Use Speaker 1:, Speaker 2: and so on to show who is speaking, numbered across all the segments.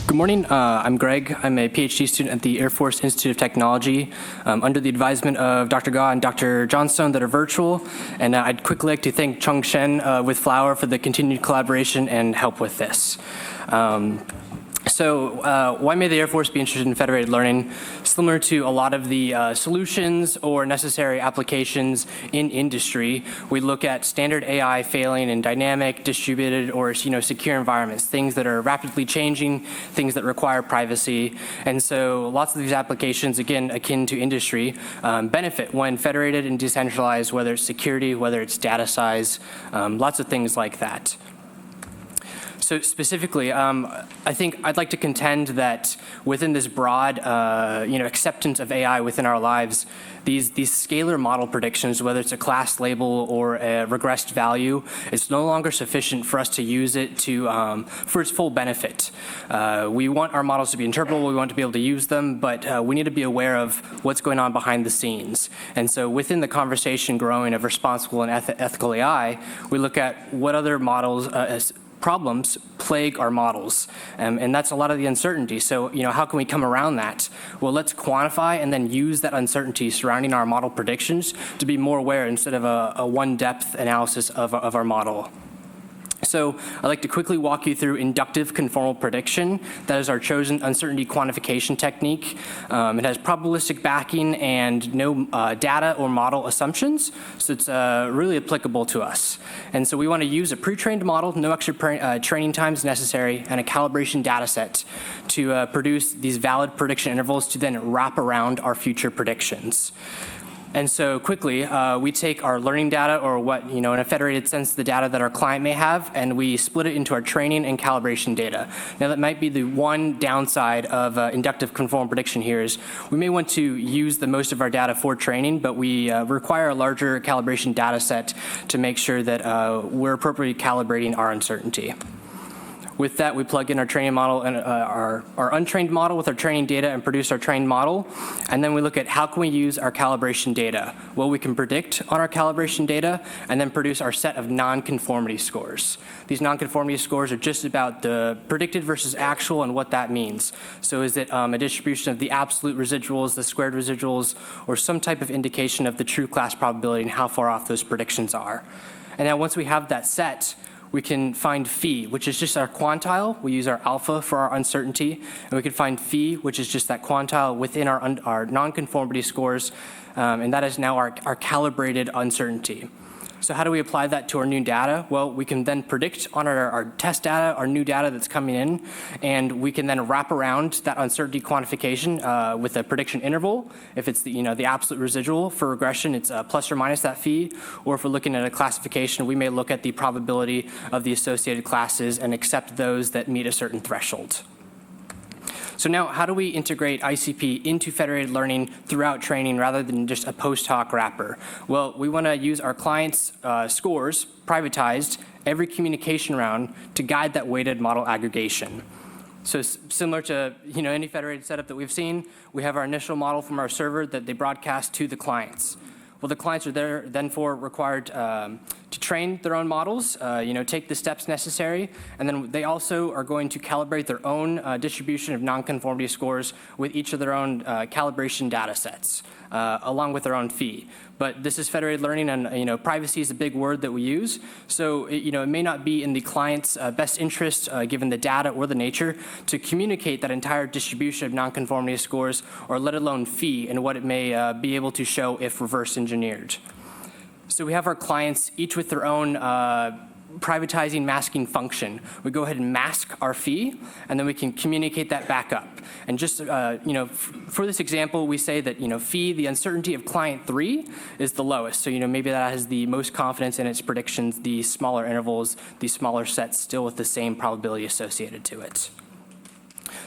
Speaker 1: Good morning. I'm Greg. I'm a PhD student at the Air Force Institute of Technology under the advisement of Dr. Ga and Dr. Johnstone that are virtual. And I'd quickly like to thank Chung Shen with Flower for the continued collaboration and help with this. Why may the Air Force be interested in federated learning? Similar to a lot of the solutions or necessary applications in industry, we look at standard AI failing in dynamic, distributed, or secure environments, things that are rapidly changing, things that require privacy. And so lots of these applications, again, akin to industry, benefit when federated and decentralized, whether it's security, whether it's data size, lots of things like that. So specifically, I think I'd like to contend that within this broad, acceptance of AI within our lives, these scalar model predictions, whether it's a class label or a regressed value, it's no longer sufficient for us to use it for its full benefit. We want our models to be interpretable, we want to be able to use them, but we need to be aware of what's going on behind the scenes. And so within the conversation growing of responsible and ethical AI, we look at what other models, problems plague our models, and that's a lot of the uncertainty. So, how can we come around that? Well, let's quantify and then use that uncertainty surrounding our model predictions to be more aware instead of a one-depth analysis of our model. So I'd like to quickly walk you through inductive conformal prediction. That is our chosen uncertainty quantification technique. It has probabilistic backing and no data or model assumptions, so it's really applicable to us. And so we want to use a pre-trained model, no extra training times necessary, and a calibration data set to produce these valid prediction intervals to then wrap around our future predictions. And so quickly, we take our learning data, or what, in a federated sense, the data that our client may have, and we split it into our training and calibration data. Now that might be the one downside of inductive conformal prediction here is we may want to use the most of our data for training, but we require a larger calibration data set to make sure that we're appropriately calibrating our uncertainty. With that, we plug in our training model and our untrained model with our training data and produce our trained model. And then we look at how can we use our calibration data. Well, we can predict on our calibration data and then produce our set of nonconformity scores. These nonconformity scores are just about the predicted versus actual and what that means. So is it a distribution of the absolute residuals, the squared residuals, or some type of indication of the true class probability and how far off those predictions are? And now once we have that set, we can find phi, which is just our quantile. We use our alpha for our uncertainty. And we can find phi, which is just that quantile within our nonconformity scores. And that is now our calibrated uncertainty. So how do we apply that to our new data? Well, we can then predict on our test data, our new data that's coming in, and we can then wrap around that uncertainty quantification with a prediction interval. If it's the absolute residual for regression, it's plus or minus that phi. Or if we're looking at a classification, we may look at the probability of the associated classes and accept those that meet a certain threshold. So now, how do we integrate ICP into federated learning throughout training rather than just a post hoc wrapper? Well, we want to use our clients' scores, privatized, every communication round to guide that weighted model aggregation. So similar to any federated setup that we've seen, we have our initial model from our server that they broadcast to the clients. Well, the clients are then required to train their own models, take the steps necessary, and then they also are going to calibrate their own distribution of nonconformity scores with each of their own calibration data sets, along with their own phi. But this is federated learning, and privacy is a big word that we use. So it may not be in the client's best interest, given the data or the nature, to communicate that entire distribution of nonconformity scores, or let alone phi, and what it may be able to show if reverse engineered. So we have our clients each with their own privatizing masking function. We go ahead and mask our phi, and then we can communicate that back up. And just for this example, we say that phi, the uncertainty of client 3, is the lowest. So maybe that has the most confidence in its predictions, the smaller intervals, the smaller sets, still with the same probability associated to it.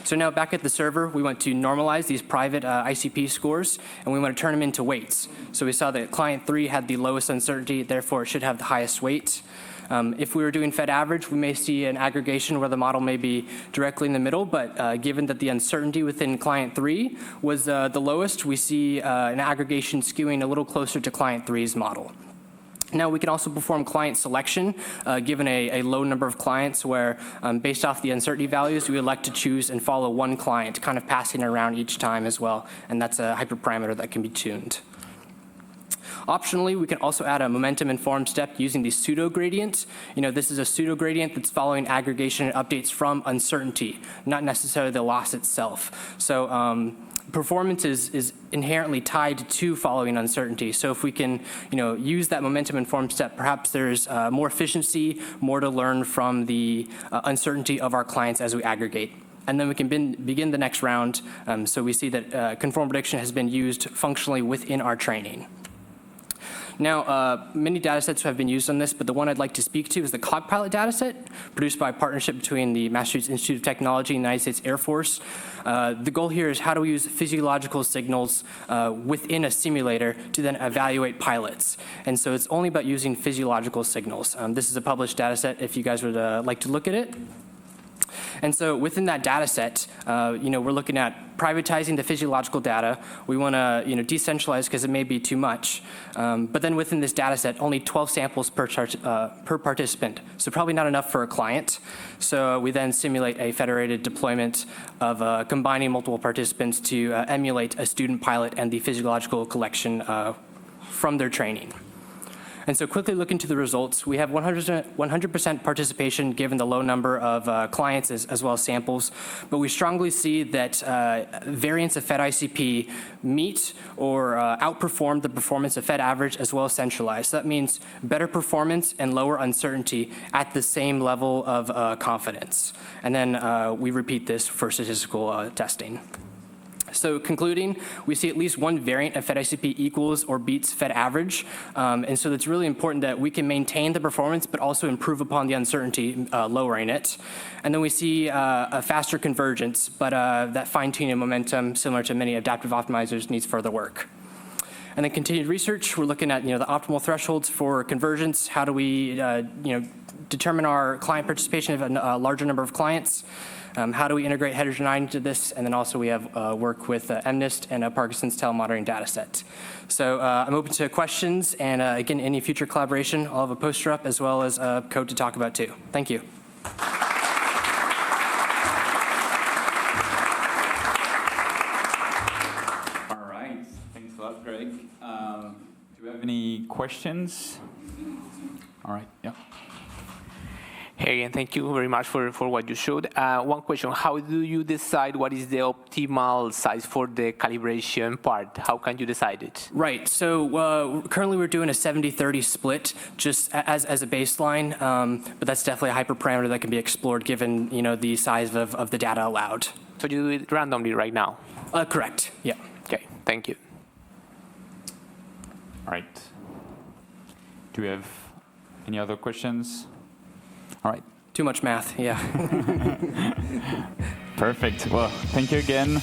Speaker 1: So now back at the server, we want to normalize these private ICP scores, and we want to turn them into weights. So we saw that client 3 had the lowest uncertainty, therefore it should have the highest weight. If we were doing Fed average, we may see an aggregation where the model may be directly in the middle, but given that the uncertainty within client 3 was the lowest, we see an aggregation skewing a little closer to client 3's model. Now, we can also perform client selection, given a low number of clients where, based off the uncertainty values, we elect to choose and follow one client, kind of passing it around each time as well, and that's a hyperparameter that can be tuned. Optionally, we can also add a momentum-informed step using the pseudo-gradient. This is a pseudo-gradient that's following aggregation and updates from uncertainty, not necessarily the loss itself. So performance is inherently tied to following uncertainty. So if we can, use that momentum-informed step, perhaps there's more efficiency, more to learn from the uncertainty of our clients as we aggregate. And then we can begin the next round. So we see that conformal prediction has been used functionally within our training. Now, many data sets have been used on this, but the one I'd like to speak to is the Cogpilot data set, produced by a partnership between the Massachusetts Institute of Technology and the United States Air Force. The goal here is how do we use physiological signals within a simulator to then evaluate pilots. And so it's only about using physiological signals. This is a published data set if you guys would like to look at it. And so within that data set, we're looking at privatizing the physiological data. We want to, decentralize because it may be too much. But then within this data set, only 12 samples per participant. So probably not enough for a client. So we then simulate a federated deployment of combining multiple participants to emulate a student pilot and the physiological collection from their training. And so quickly looking to the results, we have 100% participation given the low number of clients as well as samples, but we strongly see that variants of FedICP meet or outperform the performance of Fed average as well as centralized. So that means better performance and lower uncertainty at the same level of confidence. And then we repeat this for statistical testing. So concluding, we see at least one variant of FedICP equals or beats Fed average. And so it's really important that we can maintain the performance, but also improve upon the uncertainty, lowering it. And then we see a faster convergence, but that fine-tuning momentum, similar to many adaptive optimizers, needs further work. And then continued research, we're looking at the optimal thresholds for convergence. How do we determine our client participation of a larger number of clients? How do we integrate heterogeneity into this? And then also we have work with MNIST and Parkinson's telemonitoring data set. So I'm open to questions, and again, any future collaboration, I'll have a poster up as well as code to talk about too. Thank you.
Speaker 2: All right, thanks a lot, Greg. Do we have any questions? All right, yeah.
Speaker 3: Hey, and thank you very much for what you showed. One question, how do you decide what is the optimal size for the calibration part? How can you decide it?
Speaker 1: Right, so currently we're doing a 70-30 split just as a baseline, but that's definitely a hyperparameter that can be explored given the size of the data allowed.
Speaker 3: So you do it randomly right now?
Speaker 1: Correct, yeah.
Speaker 3: Okay, thank you.
Speaker 2: All right. Do we have any other questions? All right.
Speaker 1: Too much math, yeah.
Speaker 2: Perfect. Well, thank you again.